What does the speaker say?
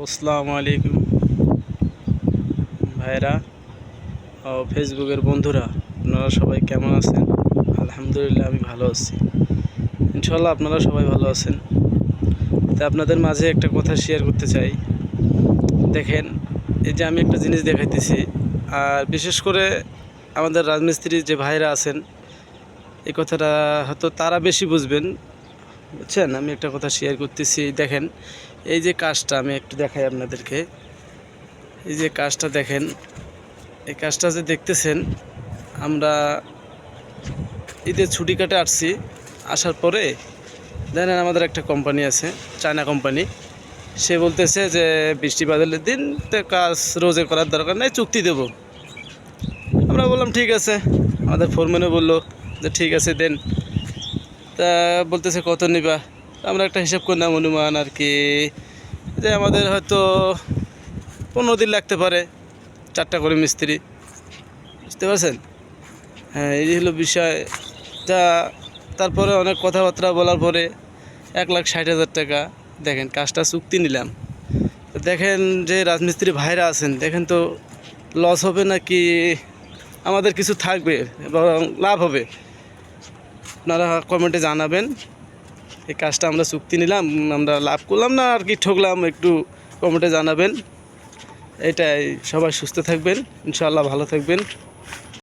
আসসালামু আলাইকুম ভাইরা ও ফেসবুকের বন্ধুরা, আপনারা সবাই কেমন আছেন? আলহামদুলিল্লাহ আমি ভালো আছি। ইনশাল্লাহ আপনারা সবাই ভালো আছেন। তো আপনাদের মাঝে একটা কথা শেয়ার করতে চাই। দেখেন, এই যে আমি একটা জিনিস দেখাইতেছি, আর বিশেষ করে আমাদের রাজমিস্ত্রি যে ভাইরা আছেন, এই কথাটা হয়তো তারা বেশি বুঝবেন, বুঝছেন? আমি একটা কথা শেয়ার করতেছি। দেখেন, এই যে কাজটা আমি একটু দেখাই আপনাদেরকে। এই যে কাজটা দেখেন, এই কাজটা যে দেখতেছেন, আমরা ঈদের ছুটি কাটে আসছি। আসার পরে জানেন আমাদের একটা কোম্পানি আছে, চায়না কোম্পানি। সে বলতেছে যে বৃষ্টি বাদলের দিন তো কাজ রোজে করার দরকার নেই, চুক্তি দেব। আমরা বললাম ঠিক আছে। আমাদের ফোরম্যানও বললো যে ঠিক আছে দেন। তা বলতেছে কত নিবা? আমরা একটা হিসাব করলাম, অনুমান আর কি, যে আমাদের হয়তো 15 দিন লাগতে পারে, 4টা করে মিস্ত্রি। বুঝতে পারছেন? হ্যাঁ, এই হলো বিষয়। তা তারপরে অনেক কথাবার্তা বলার পরে 1,60,000 টাকা দেখেন কাজটা চুক্তি নিলাম। তো দেখেন যে রাজমিস্ত্রি ভাইরা আছেন, দেখেন তো লস হবে নাকি আমাদের কিছু থাকবে এবং লাভ হবে, আপনারা কমেন্টে জানাবেন। এই কাজটা আমরা চুক্তি নিলাম, আমরা লাভ করলাম না আর কি ঠকলাম, একটু কমেন্টে জানাবেন। এটাই। সবাই সুস্থ থাকবেন, ইনশাআল্লাহ ভালো থাকবেন।